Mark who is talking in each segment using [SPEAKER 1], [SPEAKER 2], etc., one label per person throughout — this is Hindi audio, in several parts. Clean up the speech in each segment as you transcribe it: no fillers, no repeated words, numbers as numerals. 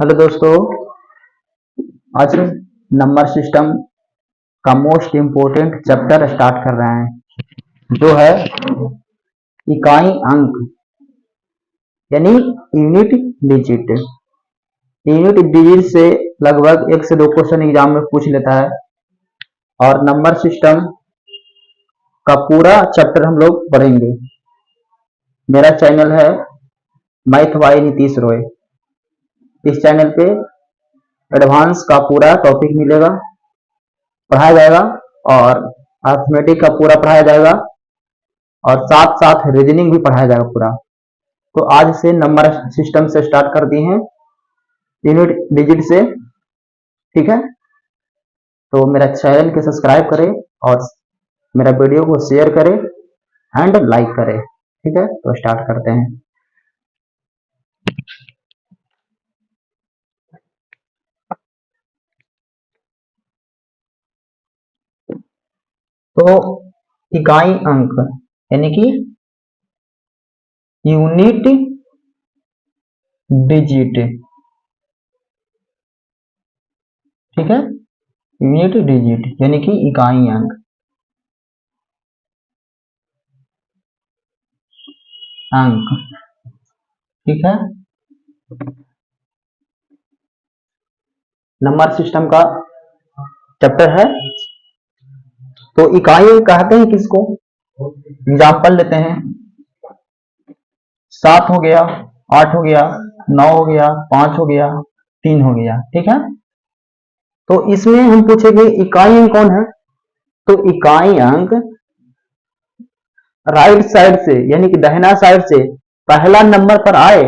[SPEAKER 1] हेलो दोस्तों, आज हम नंबर सिस्टम का मोस्ट इम्पोर्टेंट चैप्टर स्टार्ट कर रहे हैं जो है इकाई अंक यानी यूनिट डिजिट। यूनिट डिजिट से लगभग 1 से 2 क्वेश्चन एग्जाम में पूछ लेता है और नंबर सिस्टम का पूरा चैप्टर हम लोग पढ़ेंगे। मेरा चैनल है मैथ बाय नीतीश रॉय। इस चैनल पे एडवांस का पूरा टॉपिक मिलेगा, पढ़ाया जाएगा और अर्थमेटिक का पूरा पढ़ाया जाएगा और साथ साथ रीजनिंग भी पढ़ाया जाएगा पूरा। तो आज से नंबर सिस्टम से स्टार्ट कर दिए हैं, यूनिट डिजिट से। ठीक है, तो मेरा चैनल के सब्सक्राइब करें और मेरा वीडियो को शेयर करें एंड लाइक करें। ठीक है, तो स्टार्ट करते हैं। तो इकाई अंक यानी कि यूनिट डिजिट, ठीक है, यूनिट डिजिट यानी कि इकाई अंक। ठीक है, नंबर सिस्टम का चैप्टर है। तो इकाई कहते हैं किसको? एग्जाम्पल लेते हैं, 7 हो गया, 8 हो गया, 9 हो गया, 5 हो गया, 3 हो गया। ठीक है, तो इसमें हम पूछेंगे इकाई अंक कौन है। तो इकाई अंक राइट साइड से यानी कि दाहिना साइड से पहला नंबर पर आए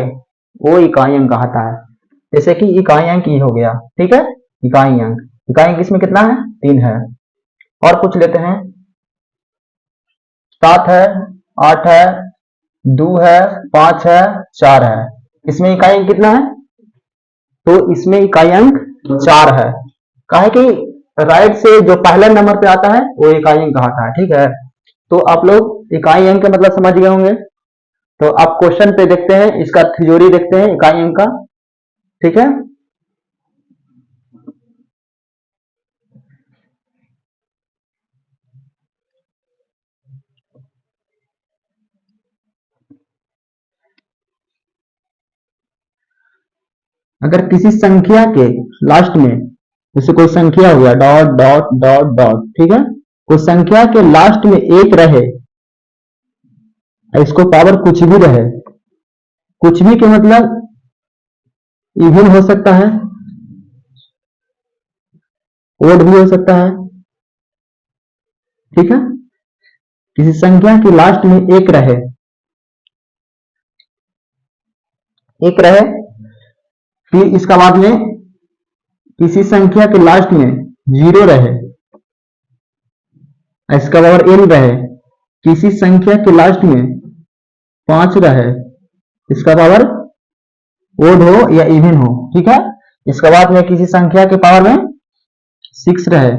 [SPEAKER 1] वो इकाई अंक कहता है। जैसे कि इकाई अंक ये हो गया। ठीक है, इकाई अंक इसमें कितना है? 3 है। और कुछ लेते हैं, 7 है, 8 है, 2 है, 5 है, 4 है। इसमें इकाई अंक कितना है? तो इसमें इकाई अंक 4 है। काहे कि राइट से जो पहला नंबर पे आता है वो इकाई अंक कहता है। ठीक है, तो आप लोग इकाई अंक का मतलब समझ गए होंगे। तो आप क्वेश्चन पे देखते हैं, इसका थ्योरी देखते हैं इकाई अंक का। ठीक है, अगर किसी संख्या के लास्ट में, जैसे कोई संख्या हो गया डॉट डॉट डॉट डॉट, ठीक है, कोई संख्या के लास्ट में एक रहे, इसको पावर कुछ भी रहे, कुछ भी के मतलब इवन हो सकता है, ओड भी हो सकता है। ठीक है, किसी संख्या के लास्ट में एक रहे, फिर इसका बाद में किसी संख्या के लास्ट में 0 रहे, इसका पावर n रहे, किसी संख्या के लास्ट में 5 रहे, इसका पावर ओड हो या इवन हो। ठीक है, इसके बाद में किसी संख्या के पावर में 6 रहे,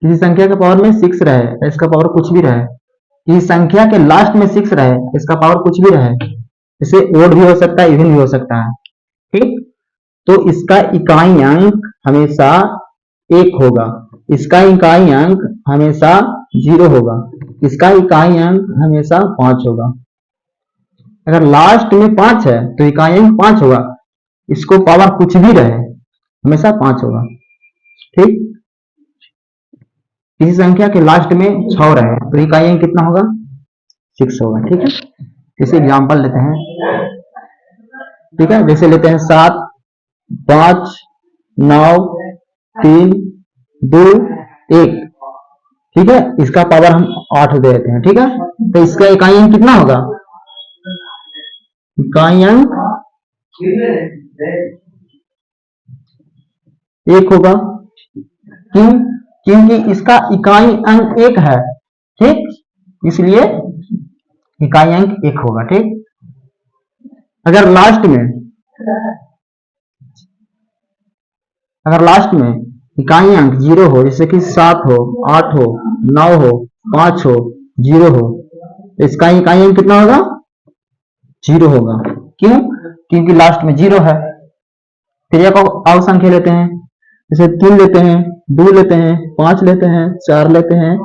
[SPEAKER 1] किसी संख्या के पावर में 6 रहे, इसका पावर कुछ भी रहे, किसी संख्या के लास्ट में 6 रहे, इसका पावर कुछ भी रहे, इसे ओड भी हो सकता है, इवन भी हो सकता है। ठीक, तो इसका इकाई अंक हमेशा 1 होगा, इसका इकाई अंक हमेशा 0 होगा, इसका इकाई अंक हमेशा 5 होगा। अगर लास्ट में 5 है तो इकाई अंक 5 होगा, इसको पावर कुछ भी रहे हमेशा 5 होगा। ठीक, किसी संख्या के लास्ट में 6 रहे तो इकाई अंक कितना होगा? 6 होगा। ठीक है, जैसे एग्जांपल लेते हैं। ठीक है, जैसे लेते हैं 7, 5, 9, 3, 2, 1। ठीक है, इसका पावर हम 8 दे देते हैं। ठीक है, तो इसका इकाई अंक कितना होगा? इकाई अंक 1 होगा। क्यों? क्योंकि इसका इकाई अंक 1 है। ठीक, इसलिए इकाई अंक 1 होगा। ठीक, अगर लास्ट में इकाई अंक 0 हो, जैसे कि 7 हो, 8 हो, 9 हो, 5 हो, 0 हो, इसका इकाई अंक कितना होगा? 0 होगा। क्यों? क्योंकि लास्ट में 0 है। फिर एक और संख्या लेते हैं, जैसे 3 लेते हैं, 2 लेते हैं, 5 लेते हैं, 4 लेते हैं,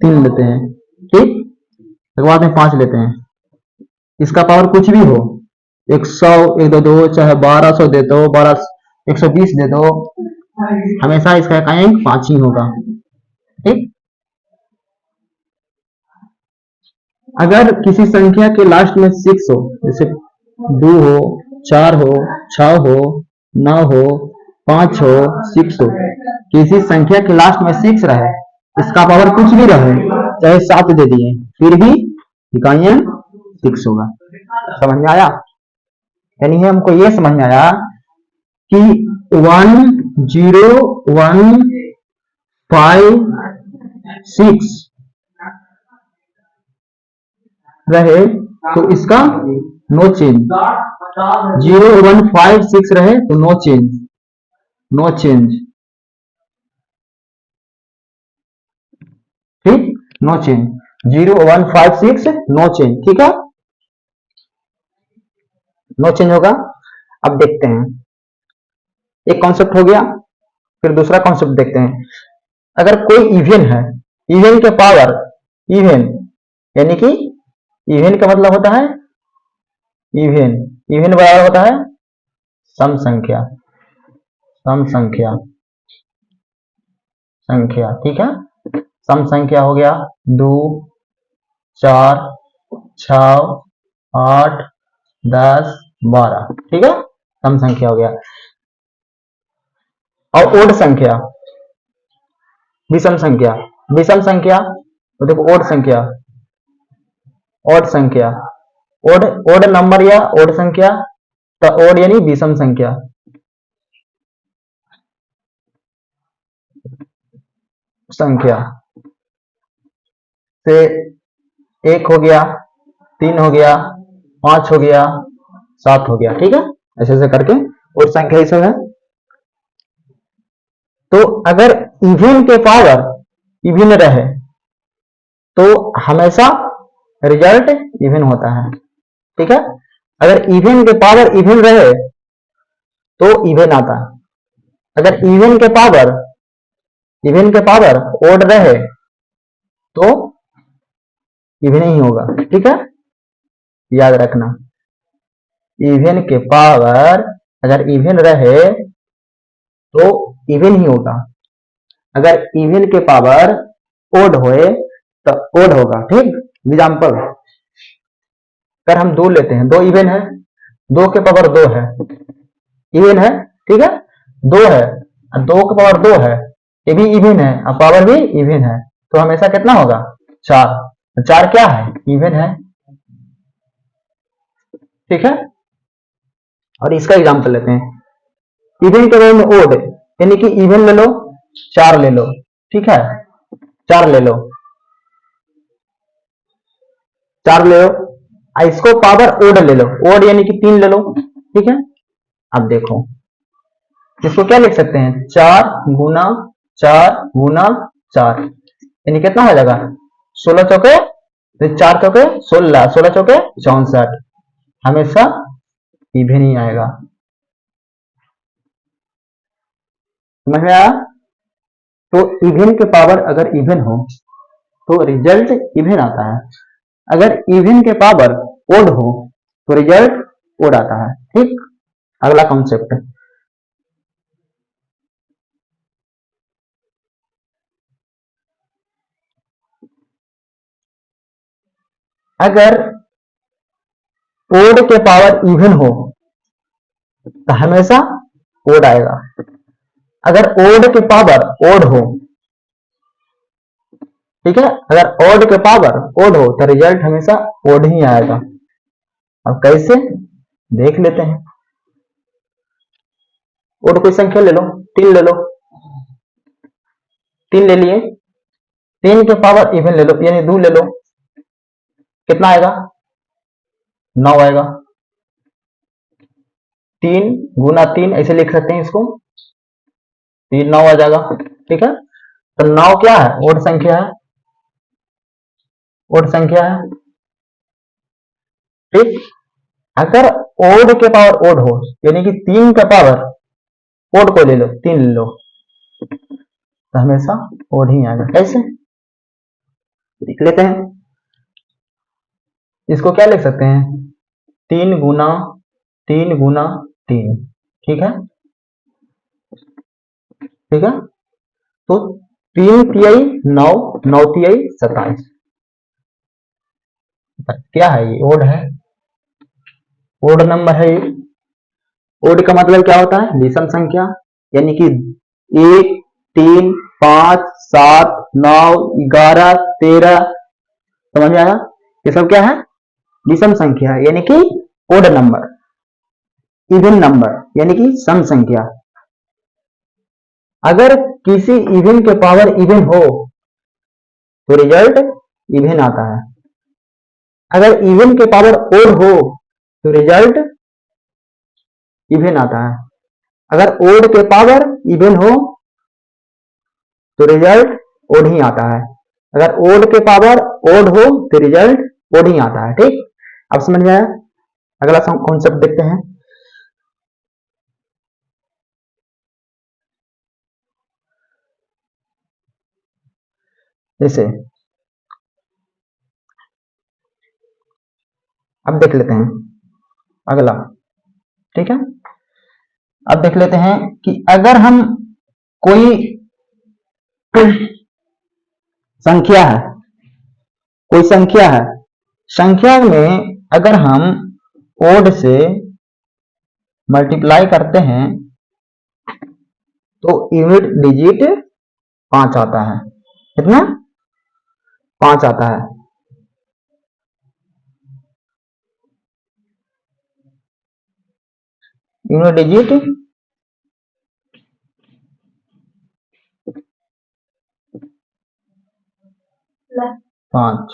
[SPEAKER 1] 3 लेते हैं। ठीक, एक बाद में 5 लेते हैं, इसका पावर कुछ भी हो, 100 1 2 2 चाहे 1200 दे दो, 120 दे दो, हमेशा इसका अंक 5 ही होगा। ठीक, अगर किसी संख्या के लास्ट में 6 हो, जैसे 2 हो, 4 हो, 6 हो, 9 हो, 5 हो, 6 हो, किसी संख्या के लास्ट में 6 रहे, इसका पावर कुछ भी रहे, चाहे 7 दे दिए, फिर भी इकाइयां 6 होगा। समझ में आया? यानी हमको ये समझ में आया कि 1 0 1 5 6 रहे तो इसका नो चेंज, 0 1 5 6 रहे तो नो चेंज, नो चेंज। ठीक, नो चेंज, 0 1 5 6 नो चेंज। ठीक है, नो चेंज होगा। अब देखते हैं, एक कॉन्सेप्ट हो गया, फिर दूसरा कॉन्सेप्ट देखते हैं। अगर कोई इवन है, इवन के पावर, इवन यानी कि इवन का मतलब होता है इवन, इवन बराबर होता है सम संख्या, सम संख्या, संख्या। ठीक है, सम संख्या हो गया 2 4 6 8 10 12। ठीक है, सम संख्या हो गया। और ओड संख्या, विषम संख्या, विषम संख्या तो देखो ओड संख्या, ओड संख्या, ओड ओड नंबर या ओड संख्या, तो ओड यानी विषम संख्या, संख्या से 1 हो गया, 3 हो गया, 5 हो गया, 7 हो गया। ठीक है, ऐसे ऐसे करके ओड संख्या ही सब है। तो अगर इवन के पावर इवन रहे तो हमेशा रिजल्ट इवन होता है। ठीक है, अगर इवन के पावर इवन रहे तो इवन आता है, अगर इवन के पावर ओड रहे तो इवन ही होगा। ठीक है, याद रखना, इवन के पावर अगर इवन रहे तो इवन ही होगा, अगर इवन के पावर ओड होए तो ओड होगा। ठीक, एग्जाम्पल, अगर हम 2 लेते हैं, 2 इवन है, 2 के पावर 2 है, इवन है। ठीक है, 2 है, 2 के पावर 2 है, ये भी इवन है और पावर भी इवन है, तो हमेशा कितना होगा 4, 4 क्या है, इवन है। ठीक है, और इसका एग्जाम्पल लेते हैं, इवन के बारे में ओड, यानी कि इवन ले लो, 4 ले लो। ठीक है, 4 ले लो, 4 ले लो, इसको पावर ओड ले लो, ओड यानी कि 3 ले लो। ठीक है, अब देखो इसको क्या लिख सकते हैं, 4 गुना 4 गुना 4, यानी कितना हो जाएगा 16 चौके, 4 चौके 16, 16 चौके 64, हमेशा इवन ही आएगा। समझ में आया? तो इवन के पावर अगर इवन हो तो रिजल्ट इवन आता है, अगर इवन के पावर ओड हो तो रिजल्ट ओड आता है। ठीक, अगला कॉन्सेप्ट, अगर ओड के पावर इवन हो तो हमेशा ओड आएगा, अगर ओड के पावर ओड हो, ठीक है, अगर ओड के पावर ओड हो तो रिजल्ट हमेशा ओड ही आएगा। अब कैसे, देख लेते हैं। ओड कोई संख्या ले लो, 3 ले लो, 3 ले लिए, 3 के पावर इवन ले लो यानी 2 ले लो, कितना आएगा 9 आएगा, 3 गुना 3 ऐसे लिख सकते हैं इसको, 3 9 आ जाएगा। ठीक है, तो 9 क्या है, ओड संख्या है, ओड संख्या है। ठीक, अगर ओड के पावर ओड हो यानी कि 3 का पावर ओड को ले लो, 3 ले लो, तो हमेशा ओड ही आएगा। कैसे लिख लेते हैं, इसको क्या लिख सकते हैं, 3 गुना 3 गुना 3, ठीक है, ठीक है। तो 3 तिहाई 9, 9 तिहाई 27, क्या है ये, ओड है, ओड नंबर है ये। ओड का मतलब क्या होता है, विषम संख्या, यानी कि 1, 3, 5, 7, 9, 11, 13, समझ में आया, ये सब क्या है, विषम संख्या, यानी कि ओड नंबर। इवन नंबर यानी कि सम संख्या। अगर किसी इवन के पावर इवन हो तो रिजल्ट इवन आता है, अगर इवन के पावर ओड हो तो रिजल्ट इवन आता है, अगर ओड के पावर इवन हो तो रिजल्ट ओड ही आता है, अगर ओड के पावर ओड हो तो रिजल्ट ओड ही आता है। ठीक, अब समझ में आया। अगला कॉन्सेप्ट देखते हैं। जैसे अब देख लेते हैं अगला, ठीक है। अब देख लेते हैं कि अगर हम कोई संख्या है, कोई संख्या है, संख्या में अगर हम ओड से मल्टीप्लाई करते हैं तो यूनिट डिजिट 5 आता है। कितना, 5 आता है। यूनिट डिजिट 5,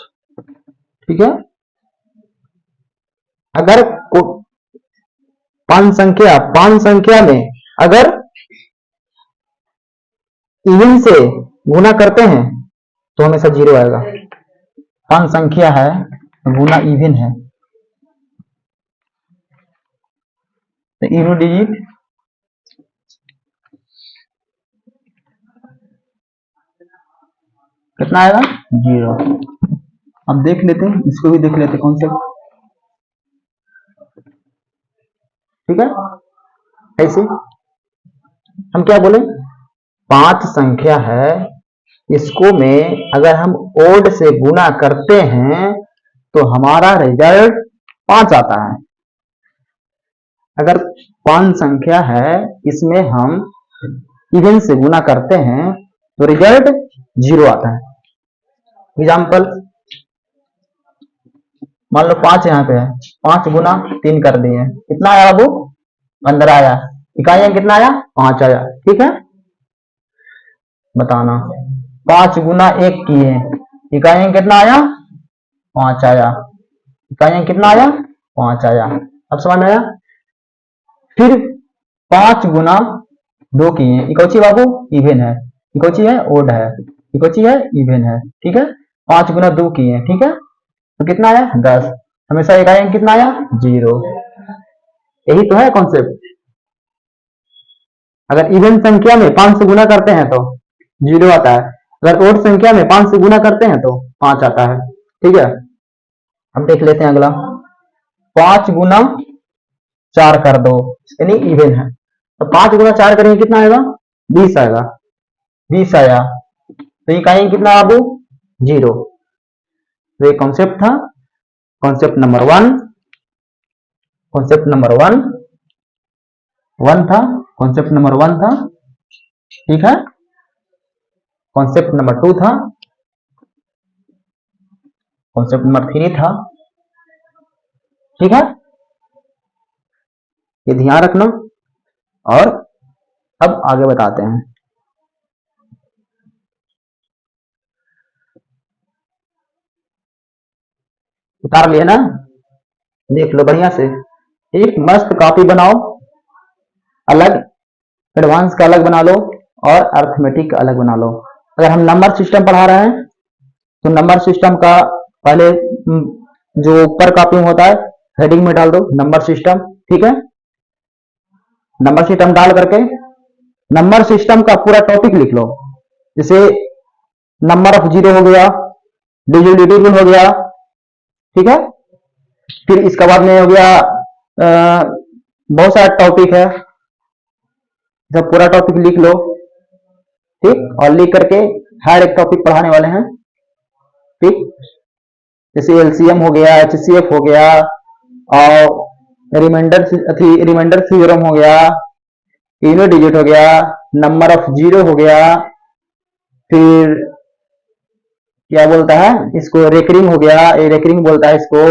[SPEAKER 1] ठीक है। अगर पांच संख्या में अगर इवन से गुना करते हैं तो हमेशा 0 आएगा। 5 संख्या है गुना इवन है तो यूनिट डिजिट कितना आएगा, 0। अब देख लेते हैं, इसको भी देख लेते कॉन्सेप्ट, ठीक है। ऐसे हम क्या बोले, 5 संख्या है, इसको में अगर हम ओड से गुना करते हैं तो हमारा रिजल्ट 5 आता है। अगर 5 संख्या है, इसमें हम इवन से गुना करते हैं तो रिजल्ट 0 आता है। एग्जाम्पल, मान लो 5 यहाँ पे है, 5 गुना 3 कर दिए, कितना आया बाबू, 15 आया। इकाई अंक कितना आया, 5 आया, ठीक है। बताना, 5 गुना 1 किए, इकाई अंक कितना आया, 5 आया। इकाई अंक कितना आया, 5 आया। अब समझ में आया। फिर 5 गुना 2 किए, इकोची बाबू इवन है, इकोची है ओड है, इकोची है इवन है, ठीक है। 5 गुना 2 किए, ठीक है, तो कितना आया, 10। हमेशा इकाई अंक कितना आया, 0। यही तो है कॉन्सेप्ट। अगर इवन संख्या में 5 से गुना करते हैं तो 0 आता है, अगर ओड संख्या में 5 से गुना करते हैं तो 5 आता है, ठीक है। अब देख लेते हैं अगला, 5 गुना 4 कर दो, यानी इवन है, तो 5 गुना 4 करेंगे कितना आएगा, 20 आएगा। 20 आया तो इकाई कितना बाबू, 0। तो ये कॉन्सेप्ट था, कॉन्सेप्ट नंबर 1, कॉन्सेप्ट नंबर 1 था, कॉन्सेप्ट नंबर 1 था, ठीक है। कॉन्सेप्ट नंबर 2 था, कॉन्सेप्ट नंबर 3 था, ठीक है। ये ध्यान रखना। और अब आगे बताते हैं। उतार लिया ना, देख लो बढ़िया से, एक मस्त कॉपी बनाओ, अलग एडवांस का अलग बना लो और अर्थमेटिक का अलग बना लो। अगर हम नंबर सिस्टम पढ़ा रहे हैं तो नंबर सिस्टम का पहले जो ऊपर कॉपी में होता है हेडिंग में डाल दो नंबर सिस्टम, ठीक है। नंबर सिस्टम डाल करके नंबर सिस्टम का पूरा टॉपिक लिख लो, जैसे नंबर ऑफ जीरो हो गया, डिजिटल हो गया, ठीक है। फिर इसके बाद में हो गया बहुत सारा टॉपिक है, सब पूरा टॉपिक लिख लो, ठीक। और लिख करके हर एक टॉपिक पढ़ाने वाले हैं, ठीक। जैसे एलसीएम हो गया, एचसीएफ हो गया, और रिमाइंडर थ्योरम हो गया, तीनों डिजिट हो गया, नंबर ऑफ जीरो हो गया, फिर क्या बोलता है इसको, रेकरिंग हो गया, ये रेकरिंग बोलता है इसको।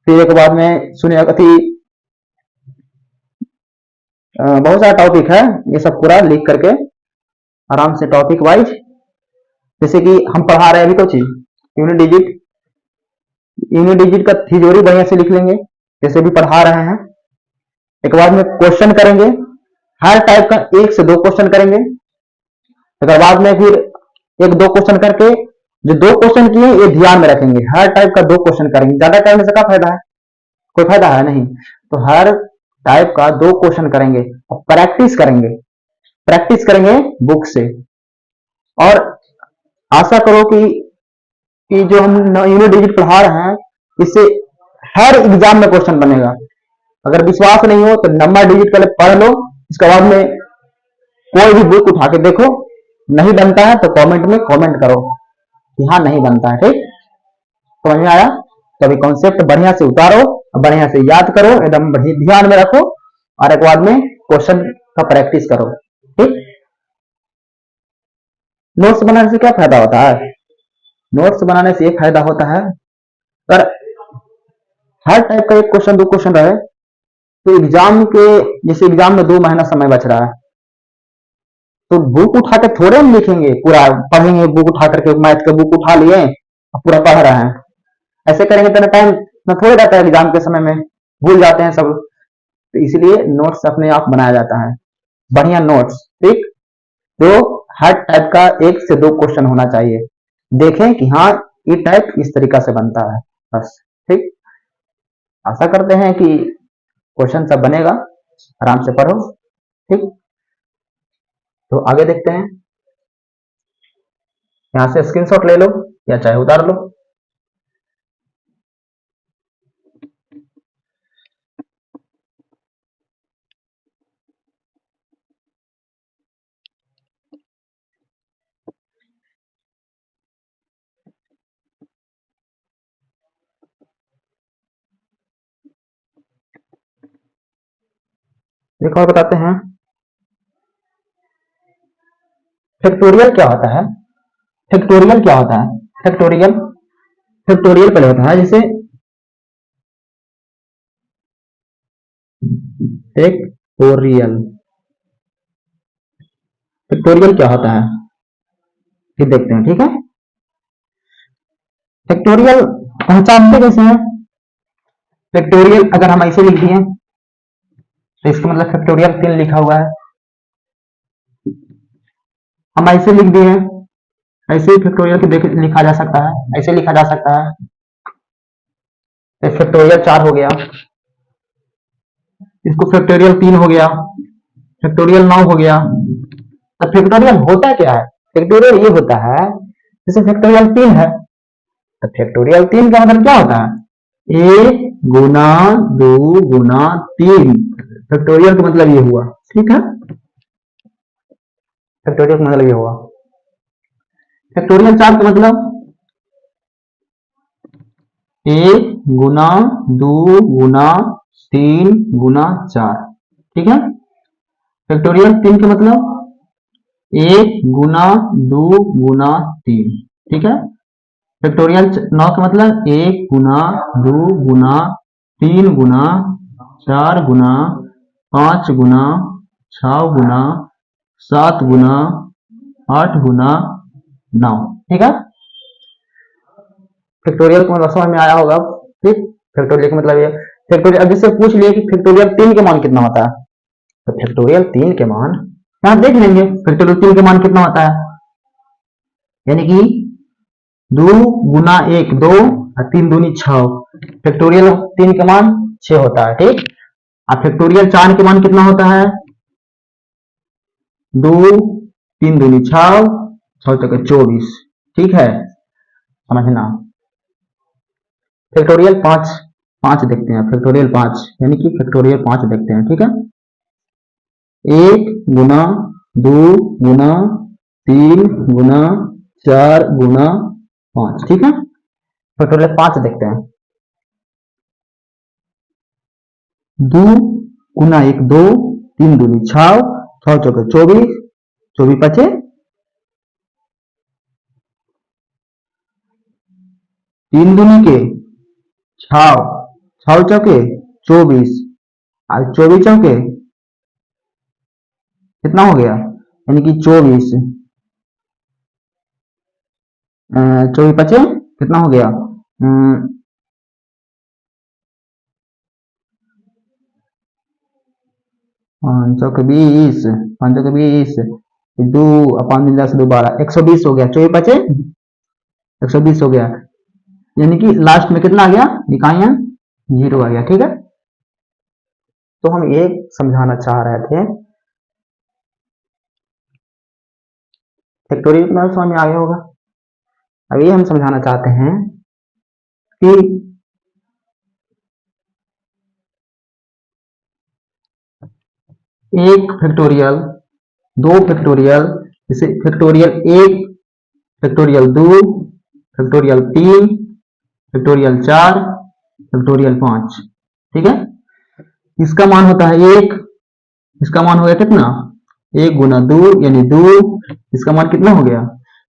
[SPEAKER 1] फिर एक बाद में सुनिए अथी बहुत सारा टॉपिक है, ये सब पूरा लिख करके आराम से टॉपिक वाइज, जैसे कि हम पढ़ा रहे हैं अभी कुछ यूनिट डिजिट का थियोरी बढ़िया से लिख लेंगे, जैसे भी पढ़ा रहे हैं। एक बाद में क्वेश्चन करेंगे, हर टाइप का 1 से 2 क्वेश्चन करेंगे। एक बाद में फिर 1-2 क्वेश्चन करके जो 2 क्वेश्चन किए ये ध्यान में रखेंगे, हर टाइप का 2 क्वेश्चन करेंगे। ज्यादा करने से क्या फायदा है, कोई फायदा है नहीं। तो हर टाइप का 2 क्वेश्चन करेंगे और प्रैक्टिस करेंगे बुक से। और आशा करो कि जो हम यूनिट डिजिट पढ़ा रहे हैं इससे हर एग्जाम में क्वेश्चन बनेगा। अगर विश्वास नहीं हो तो नंबर डिजिट पहले पढ़ लो, इसके बाद में कोई भी बुक उठा के देखो, नहीं बनता है तो कमेंट में कमेंट करो कि हाँ नहीं बनता है, ठीक। समझ में आया? तो अभी कॉन्सेप्ट बढ़िया से उतारो, बढ़िया से याद करो, एकदम ध्यान में रखो, और एक बाद में क्वेश्चन का प्रैक्टिस करो, ठीक। नोट्स बनाने से क्या फायदा होता है? नोट्स बनाने से ये फायदा होता है, अगर हर टाइप का 1 क्वेश्चन 2 क्वेश्चन रहे तो एग्जाम के, जैसे एग्जाम में 2 महीना समय बच रहा है, तो बुक उठा के थोड़े हम लिखेंगे, पूरा पढ़ेंगे, बुक उठा करके मैथ का बुक उठा लिए और पूरा पढ़ रहे हैं। ऐसे करेंगे तो टाइम न थोड़े रहता है, एग्जाम के समय में भूल जाते हैं सब। तो इसलिए नोट्स अपने आप बनाया जाता है, बढ़िया नोट्स, ठीक। तो हर टाइप का 1 से 2 क्वेश्चन होना चाहिए, देखें कि हाँ ये टाइप इस तरीका से बनता है, बस, ठीक। आशा करते हैं कि क्वेश्चन सब बनेगा, आराम से पढ़ो, ठीक। तो आगे देखते हैं, यहां से स्क्रीनशॉट ले लो या चाहे उतार लो। एक और बताते हैं, फैक्टोरियल क्या होता है? फैक्टोरियल क्या होता है? फैक्टोरियल फैक्टोरियल पहले होता है, जैसे फैक्टोरियल फैक्टोरियल क्या होता है फिर देखते हैं, ठीक है। फैक्टोरियल पहचानते कैसे हैं? फैक्टोरियल अगर हम ऐसे लिख दिए तो इसका मतलब फैक्टोरियल 3 लिखा हुआ है, हम ऐसे लिख दिए, ऐसे ही फैक्टोरियल लिखा जा सकता है, ऐसे लिखा जा सकता है। फैक्टोरियल 4 हो गया, इसको फैक्टोरियल 3 हो गया, फैक्टोरियल 9 हो गया। तो फैक्टोरियल होता क्या है? फैक्टोरियल ये होता है, जैसे फैक्टोरियल 3 है तो फैक्टोरियल 3 का मतलब क्या होता है? 1 गुना 2 गुना 3, फैक्टोरियल का मतलब ये हुआ, ठीक है। फैक्टोरियल का मतलब ये हुआ। फैक्टोरियल 4 का मतलब 1 गुना 2 गुना 3 गुना 4, ठीक है। फैक्टोरियल 3 का मतलब 1 गुना 2 गुना 3, ठीक है। फैक्टोरियल 9 का मतलब 1 गुना 2 गुना 3 गुना 4 गुना 5 गुना 6 गुना 7 गुना 8 गुना 9, ठीक है। फैक्टोरियल को मतलब समझ में आया होगा, ठीक। फैक्टोरियल का मतलब ये, फैक्टोरियल अब जिससे पूछ लिए कि फैक्टोरियल 3 के मान कितना होता है, तो फैक्टोरियल 3 के मान यहां देख लेंगे, फैक्टोरियल 3 के मान कितना होता है, यानी कि 2 गुना 1 2 और 3 दूनी 6, फैक्टोरियल 3 के मान 6 होता है, ठीक। अब फैक्टोरियल 4 के मान कितना होता है? दो, तीन दूनी छः, छः चौके 24। ठीक है, समझना। फैक्टोरियल पांच, पांच देखते हैं, फैक्टोरियल पांच यानी कि फैक्टोरियल पांच देखते हैं। ठीक है, एक गुना, दो गुना, तीन गुना, चार गुना पांच। ठीक है, फैक्टोरियल पांच देखते हैं। दो गुना एक दो, तीन दूनी छः, छः चौके 24, 24 पचे, तीन दूनी के छः, छः चौके 24 और 24 चौके कितना हो गया, यानी कि 24, 24 पचे कितना हो गया, पाँच चौके 20, पाँच चौके 20, दो पाँच मिल 10 दो 12, 120 हो गया। 24 पचे 120 हो गया, यानी कि लास्ट में कितना आ गया, इकाइयां 0 आ गया। ठीक है, तो हम एक समझाना चाह रहे थे, फैक्टोरियल तुम्हारे समझ में आ गया होगा। अब ये हम समझाना चाहते हैं कि एक फैक्टोरियल, दो फैक्टोरियल, जैसे फैक्टोरियल एक, फैक्टोरियल दो, फैक्टोरियल तीन, फैक्टोरियल चार, फैक्टोरियल पांच। ठीक है, इसका मान होता है एक, इसका मान हो गया कितना, एक गुना दो यानी दो, इसका मान कितना हो गया,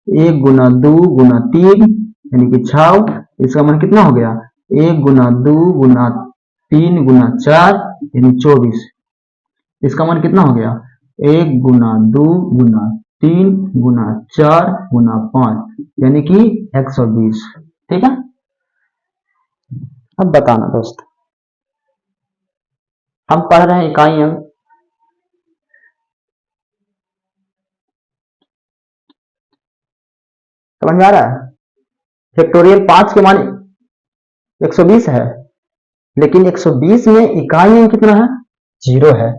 [SPEAKER 1] एक गुना दो गुना तीन यानी कि छः, इसका मान कितना हो गया, एक गुना दो गुना तीन गुना चार यानी 24, इसका मान कितना हो गया, एक गुना दो गुना तीन गुना चार गुना पांच यानी कि 120। ठीक है, अब बताना दोस्त, हम पढ़ रहे हैं इकाई अंक, समझ में आ रहा है। फैक्टोरियल पांच के मान 120 है, लेकिन 120 में इकाई अंक कितना है, 0 है।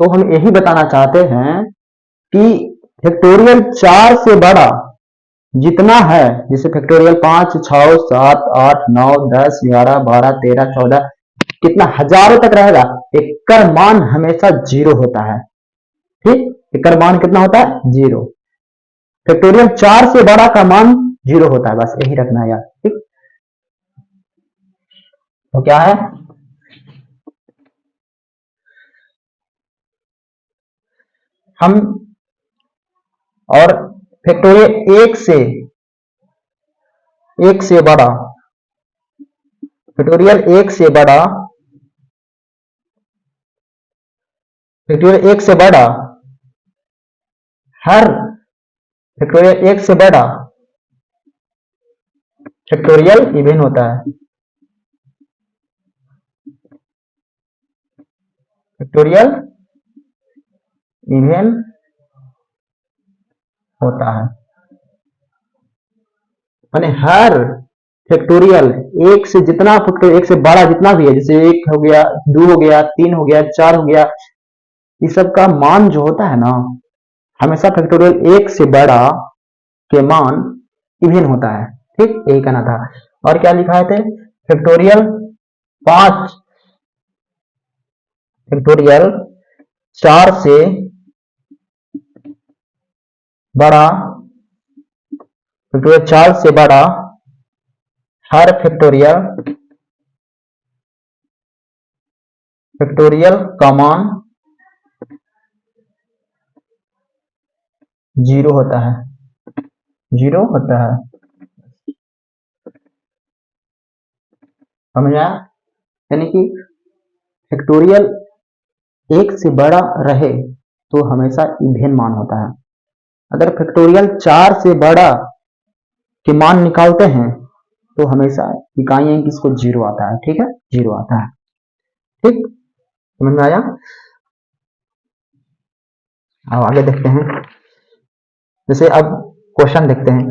[SPEAKER 1] तो हम यही बताना चाहते हैं कि फैक्टोरियल 4 से बड़ा जितना है, जैसे फैक्टोरियल 5, 6, 7, 8, 9, 10, 11, 12, 13, 14, कितना हजारों तक रहेगा, इसका मान हमेशा 0 होता है। ठीक, इसका मान कितना होता है, 0। फैक्टोरियल 4 से बड़ा का मान 0 होता है, बस यही रखना है यार। ठीक, तो क्या है, हम और फैक्टोरियल एक से बड़ा, फैक्टोरियल एक से बड़ा, फैक्टोरियल एक से बड़ा, हर फैक्टोरियल एक से बड़ा फैक्टोरियल इवन होता है, फैक्टोरियल इवन होता है, माने हर फैक्टोरियल एक से जितना फैक्टोरियल एक से बड़ा जितना भी है, जैसे एक हो गया, दो हो गया, तीन हो गया, चार हो गया, इस सब का मान जो होता है ना, हमेशा फैक्टोरियल एक से बड़ा के मान इवन होता है। ठीक, यही कहना था। और क्या लिखा थे, फैक्टोरियल पांच, फैक्टोरियल 4 से बड़ा, फैक्टोरियल 4 से बड़ा हर फैक्टोरियल, फैक्टोरियल का मान 0 होता है, 0 होता है। समझ आया, यानी कि फैक्टोरियल एक से बड़ा रहे तो हमेशा इवन मान होता है। अगर फैक्टोरियल 4 से बड़ा के मान निकालते हैं तो हमेशा इकाई अंक इसको 0 आता है। ठीक है, 0 आता है। ठीक, समझ में आया। अब आगे देखते हैं, जैसे अब क्वेश्चन देखते हैं,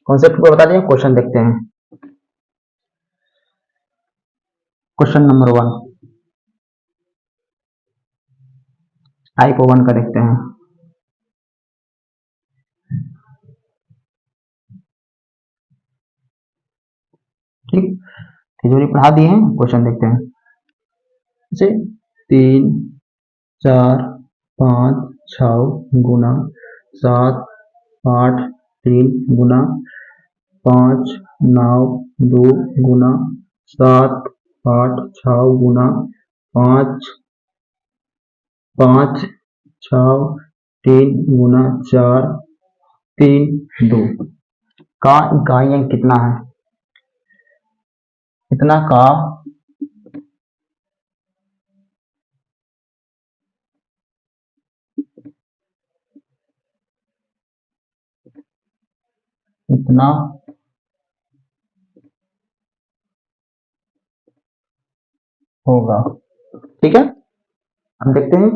[SPEAKER 1] कॉन्सेप्ट को बता दिया, क्वेश्चन देखते हैं। क्वेश्चन नंबर 1, टाइप 1 का देखते हैं। ठीक, तिजोरी पढ़ा दिए हैं, क्वेश्चन देखते हैं। जैसे 3 4 5 6 गुना 7 8 3 गुना 5 9 2 गुना 7 8 6 गुना 5 5 6 3 गुना 4 3 2 का इकाई अंक कितना है? इतना का इतना होगा। ठीक है, हम देखते हैं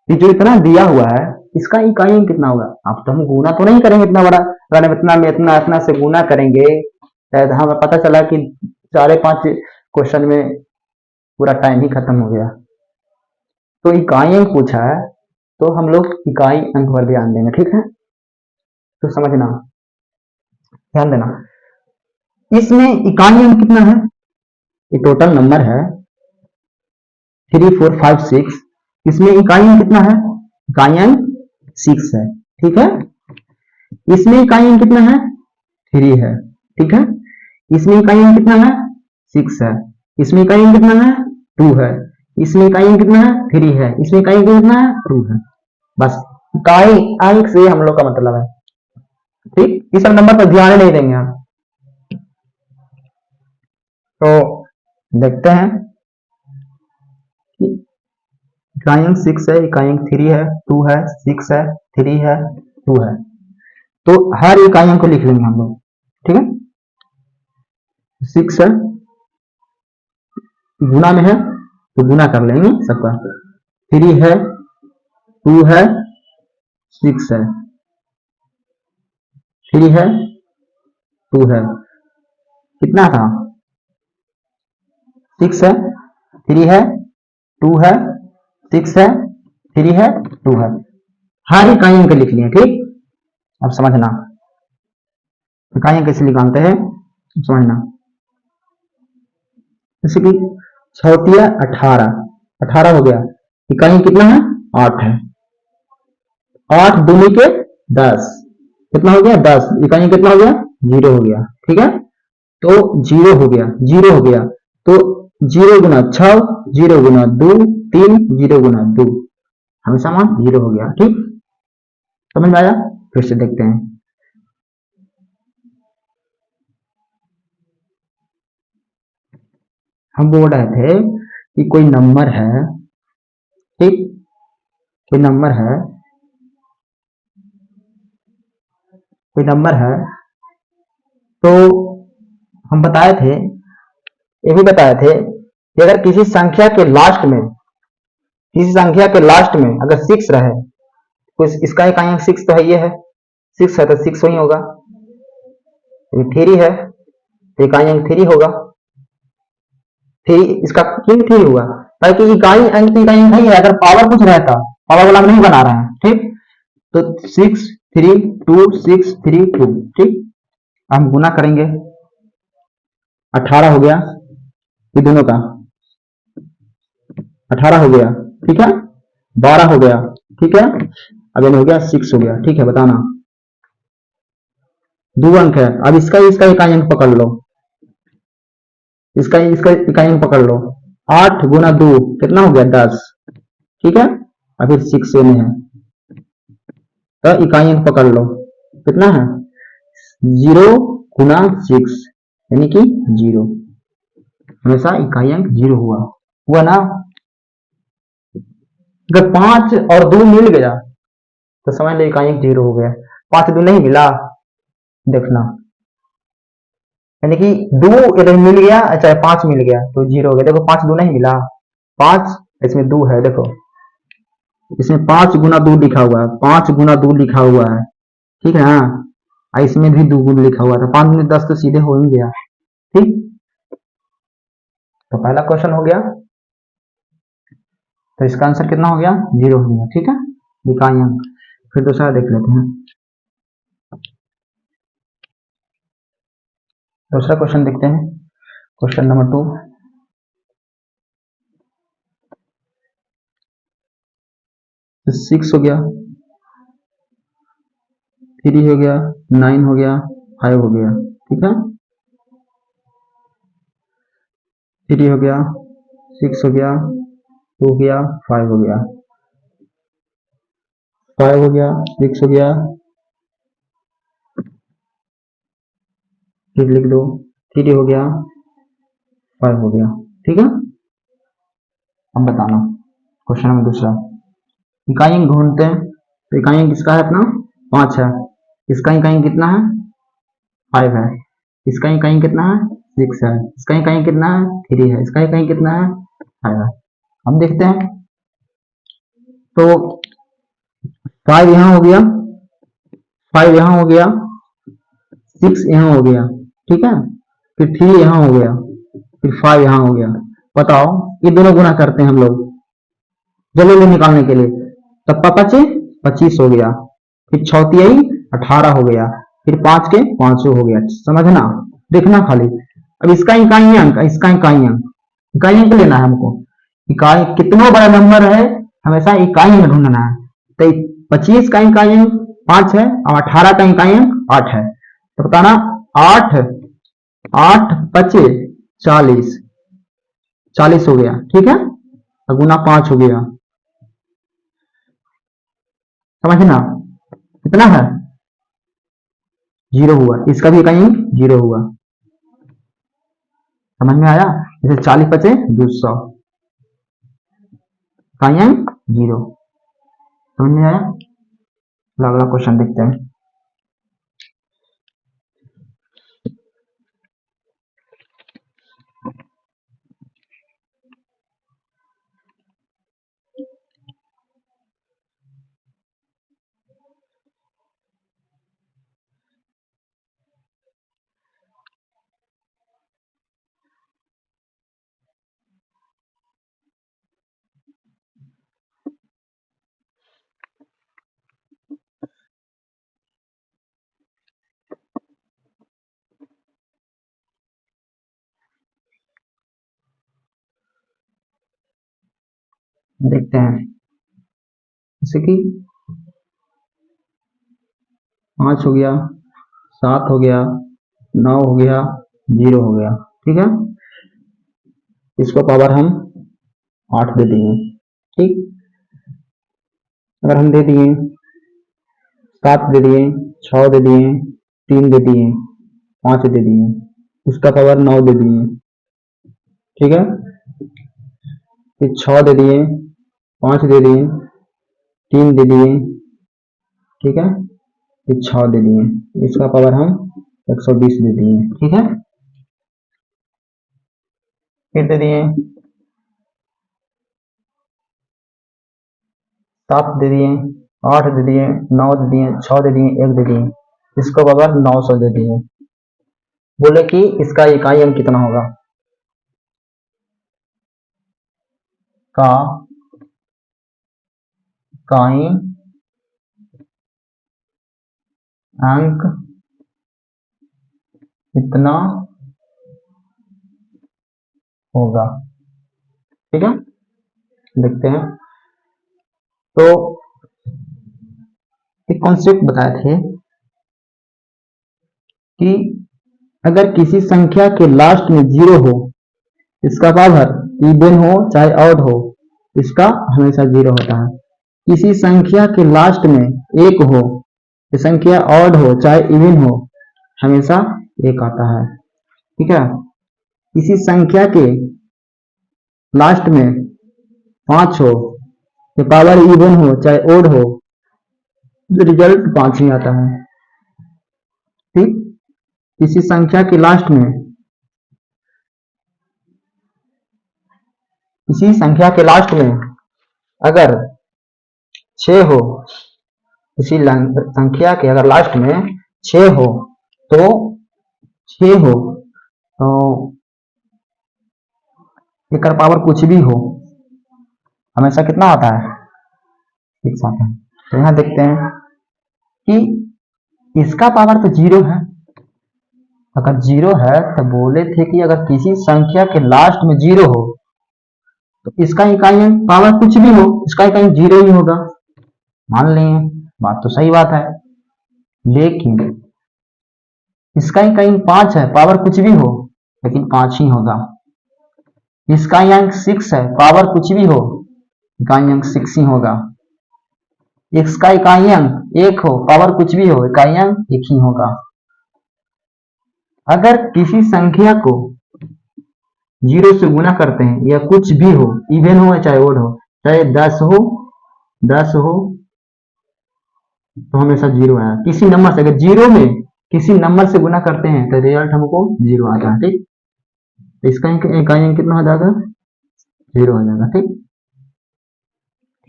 [SPEAKER 1] कि जो इतना दिया हुआ है इसका इकाई अंक कितना होगा। अब तो हम गुना तो नहीं करेंगे इतना बड़ा, अगर हम इतना में इतना इतना से गुना करेंगे शायद हमें पता चला कि 4-5 क्वेश्चन में पूरा टाइम ही खत्म हो गया। तो इकाई अंक पूछा है तो हम लोग इकाई अंक पर ध्यान देंगे। ठीक है, तो समझना, ध्यान देना। इसमें इकाई अंक कितना है? ये टोटल नंबर है 3 4 5 6। इसमें इकाई अंक कितना है? इकाई अंक 6 है। ठीक है, इसमें इकाई अंक कितना है? 3 है। ठीक है, इसमें इकाई अंक कितना है? 6 है। इसमें इकाई अंक कितना है? 2 है। इसमें इकाई अंक कितना है? 3 है। इसमें इकाई अंक कितना है? 2 है। बस इकाई अंक से हम लोग का मतलब है। ठीक, इस सब नंबर पर ध्यान नहीं देंगे हम। तो देखते हैं कि इकाई अंक 6 है, इकाई अंक 3 है, 2 है, 6 है, 3 है, 2 है। तो हर इकाई अंक को लिख लेंगे हम लोग। ठीक है, 6 है, गुना में है तो गुना कर लेंगे सबका। 3 है, 2 है, 6 है, 3 है, 2 है, कितना था? 6 है, 3 है, 2 है, 6 है, 3 है, 2 है। हर इकाई अंक लिख लिए। ठीक, अब समझना इकाई अंक कैसे निकालते हैं, समझना। जैसे कि 6 18 18 हो गया, इकाई कितना है? 8 है। 8 दूनी के 10, कितना हो गया? 10। इकाई कितना हो गया? 0 हो गया। ठीक है, तो 0 हो गया, 0 हो गया। तो 0 गुना 6, 0 गुना 2 3, 0 गुना 2, हमेशा मान 0 हो गया। ठीक, समझ में आया? फिर से देखते हैं। हम बोल रहे थे कि कोई नंबर है, ठीक, कोई नंबर है, कोई नंबर है, तो हम बताए थे, ये भी बताए थे कि अगर किसी संख्या के लास्ट में, किसी संख्या के लास्ट में अगर 6 रहे तो इसका इकाई अंक 6 तो है, ये है 6 है तो 6 ही होगा। ये 3 है तो इकाई अंक 3 होगा। 3 इसका क्यों 3 हुआ? ताकि इकाई अंक तो इकाई अंक नहीं है, अगर पावर कुछ रहता, पावर वाला हम नहीं बना रहे हैं। ठीक, तो 6 3 2 6 3 2। ठीक, हम गुना करेंगे, 18 हो गया, ये दोनों का 18 हो गया। ठीक है, 12 हो गया। ठीक है, अब हो गया 6 हो गया। ठीक है, बताना 2 अंक है। अब इसका इकाई अंक पकड़ लो, इसका इकाई अंक पकड़ लो। 8 गुना 2 कितना हो गया? 10। ठीक है, अब फिर 6 में है तो इकाई अंक पकड़ लो, कितना है? 0 गुना 6 यानी कि 0। हमेशा इकाई अंक 0 हुआ ना। अगर 5 और 2 मिल गया तो समझ लो इकाई अंक 0 हो गया। 5 2 नहीं मिला, देखना, यानी कि 2 यदि मिल गया, अच्छा 5 मिल गया तो 0 हो गया। देखो 5 2 नहीं मिला, 5 इसमें 2 है, देखो इसमें 5 गुना 2 लिखा हुआ है, 5 गुना 2 लिखा हुआ है। ठीक है ना, इसमें भी 2 गुना लिखा हुआ था, 5 में 10 तो सीधे हो ही गया। ठीक, तो पहला क्वेश्चन हो गया। तो इसका आंसर कितना हो गया, 0 हो गया। ठीक है, इकाई अंक। फिर दूसरा देख लेते हैं। दूसरा क्वेश्चन देखते हैं, क्वेश्चन नंबर 2। तो 6 हो गया, 3 हो गया, 9 हो गया, 5 हो गया। ठीक है, 3 हो गया, 6 हो गया, 2 हो गया, 5 हो गया, 5 हो गया, 6 हो गया, फिर लिख दो 3 हो गया, 5 हो गया। ठीक है, अब बताना क्वेश्चन नंबर दूसरा। इकाई अंक ढूंढते हैं। तो इकाई अंक किसका है अपना, 5 है। इसका इकाई अंक कितना है, 5 है। इसका इकाई अंक कितना है, 6 है। इसका इकाई अंक कितना है, 3 है। इसका इकाई अंक कितना है, 5 है। हम देखते हैं। तो 5 यहाँ हो गया, 5 यहाँ हो गया, 6 यहाँ हो गया। ठीक है, फिर 3 यहाँ हो गया, फिर 5 यहाँ हो गया। बताओ, ये दोनों गुना करते हैं हम लोग जल्दी निकालने के लिए। तब पचे 25 हो गया, फिर 6 18 हो गया, फिर 5 के 500 हो गया। समझना, देखना खाली। अब इसका इकाई अंक, इसका इकाई अंक, इकाई अंक लेना है हमको। इकाई कितना बड़ा नंबर है, हमेशा इकाई अंक ढूंढना है। तो 25 का इकाई अंक 5 है और 18 का इकाई अंक 8 है। तो बताना, 8 8 पचे 40, 40 हो गया। ठीक है, और गुना 5 हो गया। समझना, कितना है, 0 हुआ। इसका भी इकाई अंक 0 हुआ। समझ में आया, जैसे 40 पचे 200, इकाई अंक 0। समझ में आया। अगला क्वेश्चन देखते हैं। देखते हैं, जैसे कि 5 हो गया, 7 हो गया, 9 हो गया, 0 हो गया। ठीक है, इसको पावर हम 8 दे दिए। ठीक, अगर हम दे दिए 7 दे दिए, 6 दे दिए, 3 दे दिए, 5 दे दिए, इसका पावर 9 दे दिए। ठीक है, फिर 6 दे दिए, 5 दे दिए, 3 दे दिए। ठीक है, फिर 6 दे दिए, इसका पावर हम 120 दे दिए। ठीक है, फिर दे दिए 7 दे दिए, 8 दे दिए, 9 दे दिए, 6 दे दिए, 1 दे दिए, इसका पावर 900 दे दिए। बोले कि इसका इकाई अंक कितना होगा, का इकाई अंक कितना होगा। ठीक है, देखते हैं। तो एक कॉन्सेप्ट बताए थे कि अगर किसी संख्या के लास्ट में 0 हो, इसका पावर इवन हो चाहे ऑड हो, इसका हमेशा 0 होता है। किसी संख्या के लास्ट में 1 हो, ये संख्या ऑड हो चाहे इवन हो, हमेशा 1 आता है। ठीक है, किसी संख्या के लास्ट में 5 हो, ये पावर इवन हो चाहे ओड हो, रिजल्ट 5 ही आता है। ठीक, किसी संख्या के लास्ट में, किसी संख्या के लास्ट में अगर 6 हो, किसी संख्या के अगर लास्ट में 6 हो, तो 6 हो तो एक पावर कुछ भी हो, हमेशा कितना होता है, 6 आता है। तो यहाँ देखते हैं कि इसका पावर तो 0 है। अगर 0 है तो बोले थे कि अगर किसी संख्या के लास्ट में 0 हो तो इसका इकाई अंक पावर कुछ भी हो, इसका इकाई अंक 0 ही होगा। मान लेंगे, बात तो सही बात है। लेकिन इसका इकाई अंक 5 है, पावर कुछ भी हो लेकिन 5 ही होगा। इसका अंक 6 है, पावर कुछ भी हो, इकाई अंक 6 ही होगा। इसका इकाई अंक 1 हो, पावर कुछ भी हो, इकाई अंक 1 ही होगा। अगर किसी संख्या को 0 से गुना करते हैं या कुछ भी हो, इवन हो चाहे ओड हो, चाहे 10 हो तो हमेशा 0 आया। किसी नंबर से अगर 0 में किसी नंबर से गुना करते हैं तो रिजल्ट हमको 0 आता है। ठीक, तो इसका इकाई अंक कितना हो जाएगा, 0 हो जाएगा। ठीक,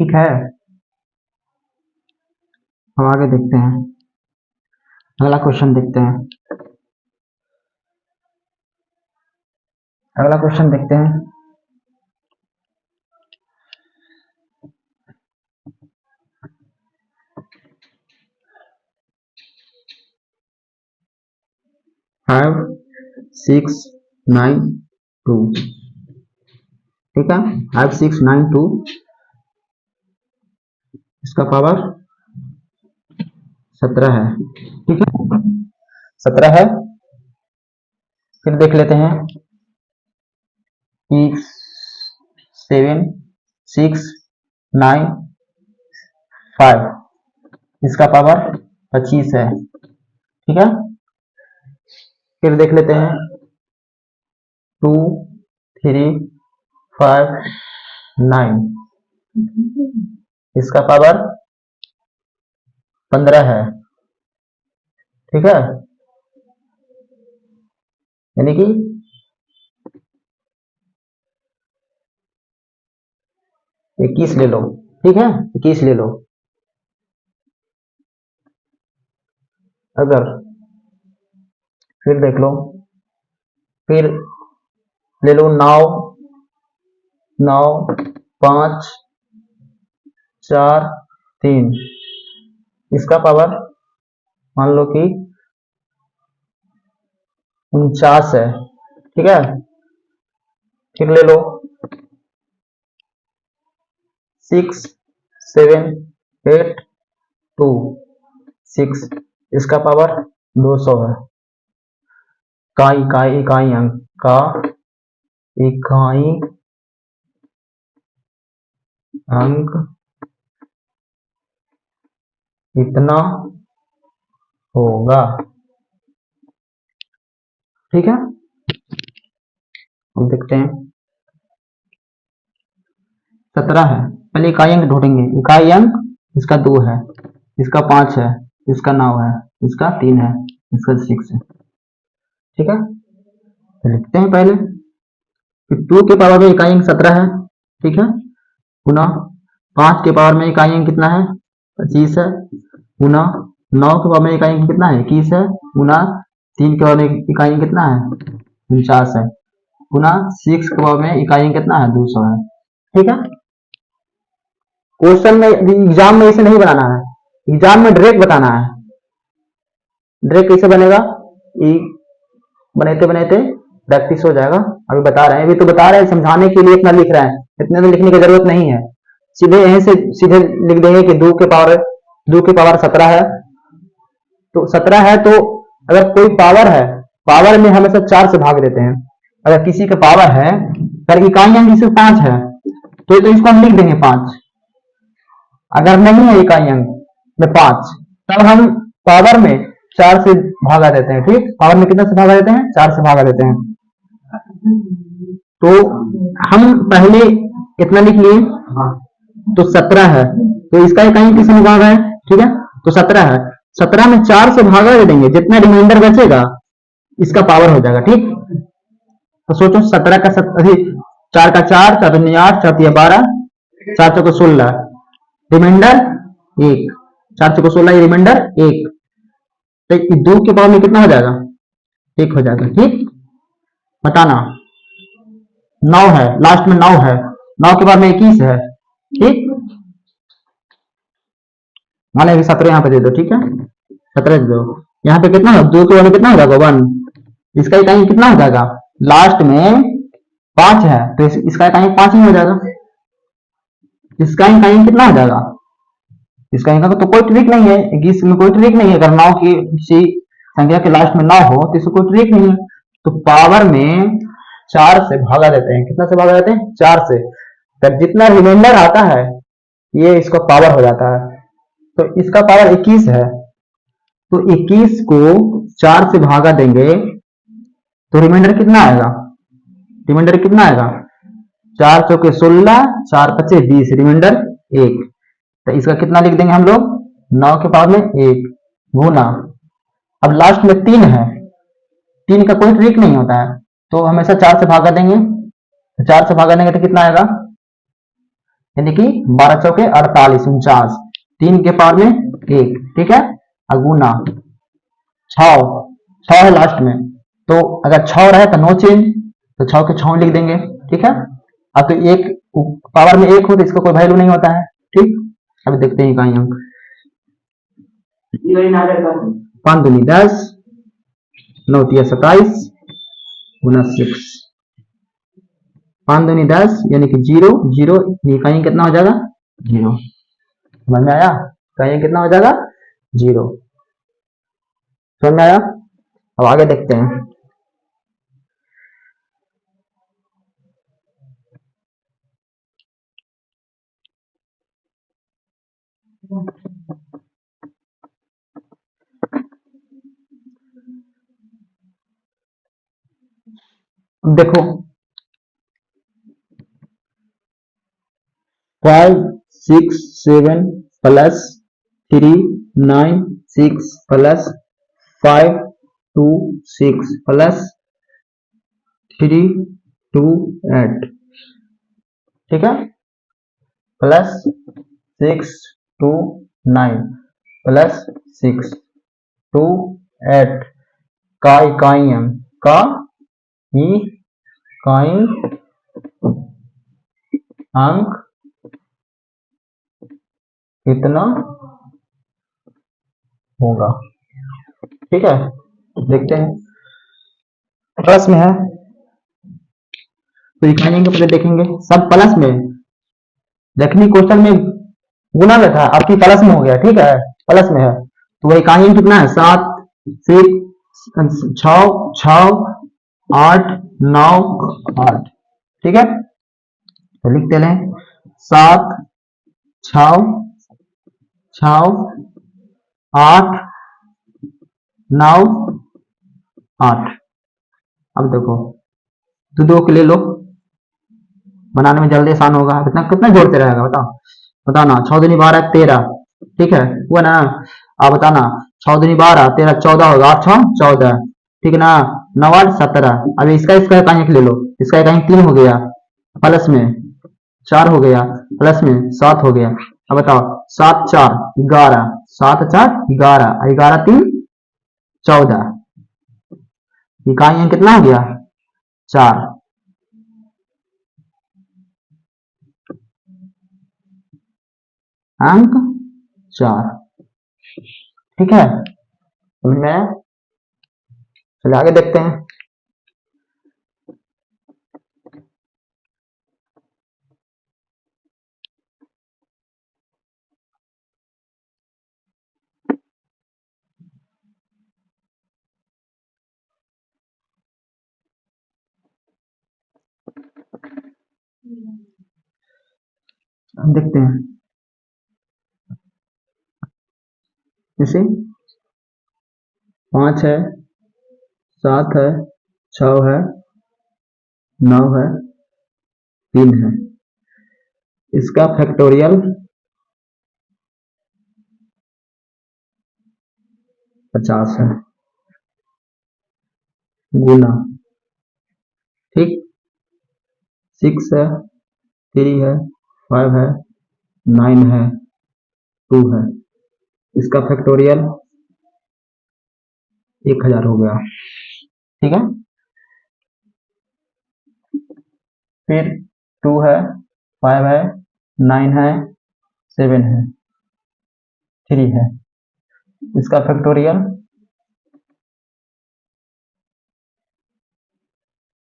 [SPEAKER 1] ठीक है। हम आगे देखते हैं, अगला क्वेश्चन देखते हैं। अगला क्वेश्चन देखते हैं। फाइव 6 9 2, ठीक है। 5 6 9 2, इसका पावर 17 है। ठीक है, 17 है। फिर देख लेते हैं कि 7 6 9 5, इसका पावर 25 है। ठीक है, फिर देख लेते हैं 2 3 5 9, इसका पावर 15 है। ठीक है, यानी कि 21 ले लो। ठीक है, 21 ले लो। अगर फिर देख लो, फिर ले लो 9 9 5 4 3, इसका पावर मान लो कि 49 है। ठीक है, फिर ले लो 6 7 8 2 6, इसका पावर 200 है। इकाई अंक का इकाई अंक इतना होगा। ठीक है, हम देखते हैं 17 है। पहले इकाई अंक ढूंढेंगे। इकाई अंक इसका 2 है, इसका 5 है, इसका 9 है, इसका 3 है, इसका 6 है। ठीक है, तो लिखते हैं पहले कि 2 के पावर में इकाई अंक 17 है। ठीक है, गुना 5 के पावर में इकाई अंक कितना है, 25 है, गुना 9 के पावर में इकाई अंक कितना है, 21 है, गुना 3 के पावर में इकाई अंक कितना है, 49 है, गुना 6 के पावर में इकाई अंक कितना है, 200 है। ठीक है, क्वेश्चन में एग्जाम में इसे नहीं बनाना है, एग्जाम में डायरेक्ट बताना है। डायरेक्ट कैसे बनेगा, बनाते बनाते प्रैक्टिस हो जाएगा। अभी बता रहे हैं, अभी तो बता रहे हैं, समझाने के लिए इतना लिख रहे हैं, इतने तो लिखने की जरूरत नहीं है। सीधे यहीं से सीधे लिख देंगे कि 2 के पावर 17 है। तो 17 है, तो अगर कोई पावर है, पावर में हमेशा 4 से भाग देते हैं। अगर किसी का पावर है, अगर इकाई अंक जिससे 5 है तो इसको हम लिख देंगे 5। अगर नहीं है इकाई अंक में 5, तब हम पावर में 4 से भागा देते हैं। ठीक, पावर में कितना से भागा देते हैं, 4 से भागा देते हैं। तो हम पहले इतना लिख लिए, तो 17 है, तो इसका इकाई किसमें भागा है। ठीक है, तो 17 है, 17 में 4 से भागा दे देंगे, जितना रिमाइंडर बचेगा इसका पावर हो जाएगा। ठीक, तो सोचो 17 का 4 का 4 4 दूनी 8 4 3 12 4 चौको 16, रिमाइंडर 1, 4 चौको 16, रिमाइंडर 1, तो 2 के पावर में कितना हो जाएगा, 1 हो जाएगा। ठीक, बताना 9 है, लास्ट में 9 है, 9 के बाद में 21 है, ठीक, मान लीजिए 17 यहाँ पे दे दो, ठीक है, 17 दे दो। यहाँ पे कितना, दो तो वाले कितना हो जाएगा, 1। इसका टाइम कितना हो जाएगा, लास्ट में 5 है तो इसका टाइम 5 ही हो जाएगा। इसका टाइम कितना हो जाएगा, इसका इनका तो कोई ट्रिक नहीं है, इसमें कोई ट्रिक नहीं है। अगर 9 की किसी संख्या के लास्ट में 9 हो तो इसमें कोई ट्रिक नहीं है। तो पावर में 4 से भागा देते हैं, कितना से भागा देते हैं, 4 से। तो जितना रिमाइंडर आता है ये इसका पावर हो जाता है। तो इसका पावर 21 है, तो 21 को 4 से भागा देंगे तो रिमाइंडर कितना आएगा, रिमाइंडर कितना आएगा, 4 चौके 16, 4 पचे 20, रिमाइंडर 1। तो इसका कितना लिख देंगे हम लोग, 9 के पावर में 1 गुना, अब लास्ट में 3 है, 3 का कोई ट्रिक नहीं होता है तो हमेशा 4 से भागा देंगे। तो 4 से भागा देंगे तो कितना आएगा, यानी कि 12 चौके 48, 49, 3 के पावर में 1, ठीक है, गुना 6, 6 है लास्ट में, तो अगर 6 रहे तो नो चेंज, तो 6 के 6 लिख देंगे, ठीक है। अब तो एक पावर में 1 हो तो इसका कोई वैल्यू नहीं होता है, ठीक। अब देखते हैं कहीं अंक, 5 दूनी 10, 9 तिया 27 गुना 6, 5 दूनी 10 यानी कि 0 0, कहीं कितना हो जाएगा, 0। समझ में आया, कहीं कितना हो जाएगा, 0। समझ में आया, अब आगे देखते हैं। अब देखो 5 6 7 प्लस 3 9 6 प्लस 5 2 6 प्लस 3 2 8, ठीक है, प्लस 6 2 9 प्लस 6 2 8 का इकाई अंक, का इकाई अंक कितना होगा, ठीक है। देखते हैं, प्लस में है तो इकाई अंक पहले देखेंगे, सब प्लस में, देखनी क्वेश्चन में गुना में था, आपकी प्लस में हो गया, ठीक है, प्लस में है तो वह इकाई अंक कितना है, 7 6 6 8 9 8, ठीक है। तो लिखते हैं 7 6 6 8 9 8। अब देखो तो 2 के ले लो, बनाने में जल्दी आसान होगा, कितना कितना जोड़ते रहेगा बताओ, बताना, 6 दूनी 12 13, ठीक है, हुआ ना। अब बताना 6 दूनी 12 13 14 होगा, 8 6 14, ठीक है ना, 9 8 17। अब इसका एक ले लो, इसका एक 3 हो गया, प्लस में 4 हो गया, प्लस में 7 हो गया। अब बताओ 7 4 11, 7 4 11, 11 3 14, इकाई अंक कितना हो गया, 4। अंक 4, ठीक है, समझ में आया। चलिए आगे देखते हैं। हम देखते हैं जैसे 5 है, 7 है, 6 है, 9 है, 3 है, इसका फैक्टोरियल 50 है, गुना, ठीक, 6 है, 3 है, 5 है, 9 है, 2 है, इसका फैक्टोरियल 1000 हो गया, ठीक है। फिर 2 है, 5 है, 9 है, 7 है, 3 है, इसका फैक्टोरियल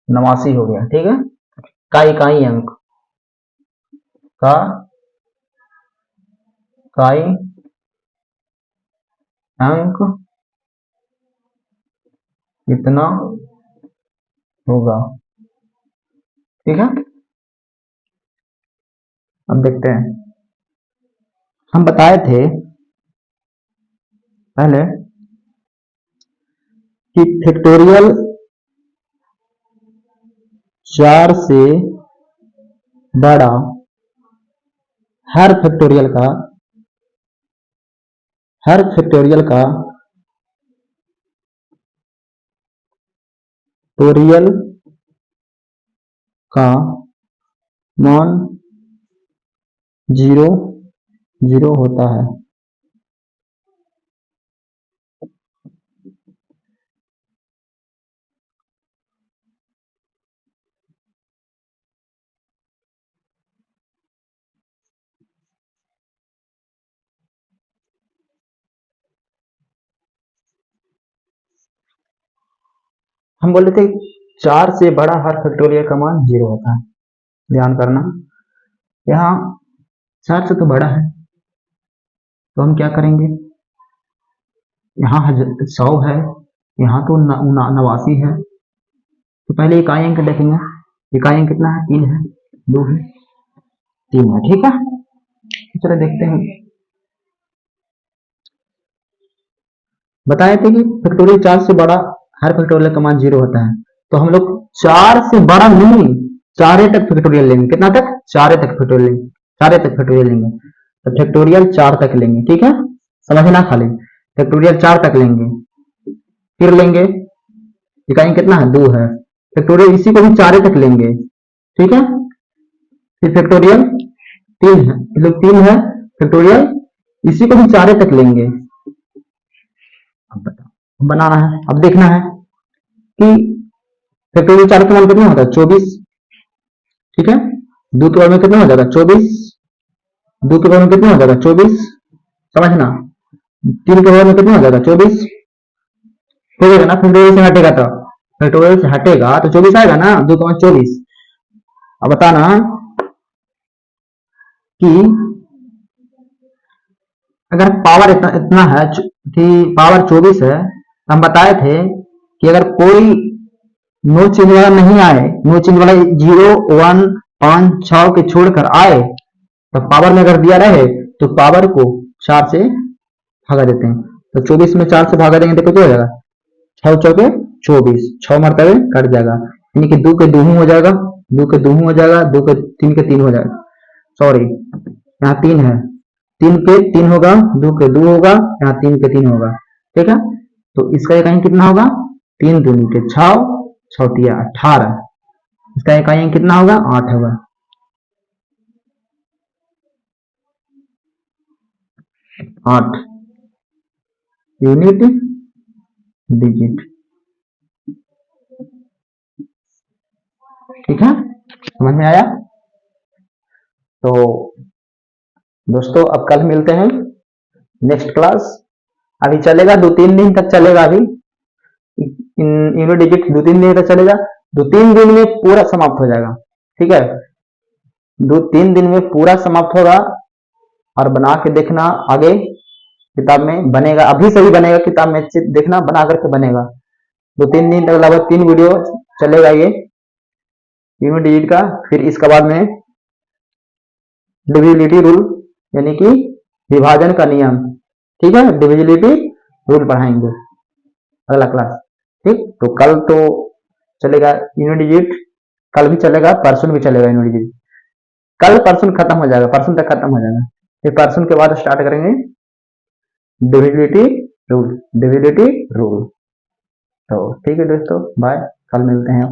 [SPEAKER 1] 89 हो गया। ठीक है, का इकाई अंक का इकाई अंक कितना होगा। ठीक है, अब देखते हैं। हम बताए थे पहले कि फैक्टोरियल 4 से बड़ा हर फैक्टोरियल का फैक्टोरियल का मान 0 0 होता है। हम बोले थे 4 से बड़ा हर फैक्टोरियल का मान 0 होता है। ध्यान करना, यहाँ 4 से तो बड़ा है, तो हम क्या करेंगे, यहाँ 100 है, यहाँ तो 89 है, तो पहले इकाई अंक देखेंगे। इकाई अंक कितना है, 3 है, 2 है, 3 है। ठीक है, चलो देखते हैं। बताए थे कि फैक्टोरियल 4 से बड़ा हर फैक्टोरियल का मान 0 होता है, तो हम लोग 4 से बड़ा नहीं, 4 तक फैक्टोरियल लेंगे। कितना तक, 4 तक फैक्टोरियल लेंगे, 4 तक फैक्टोरियल लेंगे, तो फैक्टोरियल 4 तक लेंगे। ठीक है, समझना खाली, फैक्टोरियल 4 तक लेंगे, फिर लेंगे इकाई कितना है, 2 है, फैक्टोरियल इसी को भी 4 तक लेंगे। ठीक है, फिर फैक्टोरियल 3 है, मतलब 3 है, फैक्टोरियल इसी को भी 4 तक लेंगे। अब बताओ, बनाना है, अब देखना है कि फैक्टोरियल 4 का मान कितना होता है, 24। ठीक है, 2 के बाद में कितना हो जाएगा, 24, 2 के बाद में कितना हो जाएगा, 24, समझना, 3 के बाद में कितना हो जाएगा, 24 हो जाएगा ना, फैक्टोरियल से हटेगा, तो फैक्टोरियल से हटेगा तो 24 आएगा ना, 2 के बाद 24। अब बताना कि अगर पावर इतना है कि पावर 24 है, तो हम बताए थे कि अगर कोई नो चेंज वाला नहीं आए, नो चेंज वाला 0 1 5 6 के छोड़कर आए, तो पावर में अगर दिया रहे तो पावर को 4 से भागा देते हैं। तो 24 में 4 से भागा देंगे तो कितना हो जाएगा, 6 चौके 24, 6 मरतबे कट जाएगा, यानी कि 2 के 2 हो जाएगा, 2 के 2 हो जाएगा, 2 के 3 के 3 हो जाएगा, सॉरी यहाँ 3 है, 3 के 3 होगा, 2 के 2 होगा, यहाँ 3 के 3 होगा। ठीक है, तो इसका इकाई कितना होगा, 3 दूनी के 6, 6 तिया 18, इसका इकाई कितना होगा, 8 होगा। 8 यूनिट डिजिट। ठीक है, समझ में आया। तो दोस्तों अब कल मिलते हैं नेक्स्ट क्लास, अभी चलेगा 2-3 दिन तक चलेगा, अभी यूनिट डिजिट 2-3 दिन तक चलेगा, 2-3 दिन में पूरा समाप्त हो जाएगा। ठीक है, 2-3 दिन में पूरा समाप्त होगा, और बना के देखना, आगे किताब में बनेगा, अभी से ही बनेगा, किताब में देखना बना करके बनेगा। 2-3 दिन तक लगभग 3 वीडियो चलेगा ये यूनिट डिजिट का। फिर इसके बाद में डिविजिबिलिटी रूल, यानी कि विभाजन का नियम। ठीक है, डिविजिबिलिटी रूल पढ़ाएंगे अगला क्लास। ठीक, तो कल तो चलेगा यूनिट डिजिट, कल भी चलेगा, परसों भी चलेगा यूनिट डिजिट, कल परसों खत्म हो जाएगा, परसों तक खत्म हो जाएगा, फिर परसों के बाद स्टार्ट करेंगे डिविजिबिलिटी रूल, डिविजिबिलिटी रूल। तो ठीक है दोस्तों, बाय, कल मिलते हैं।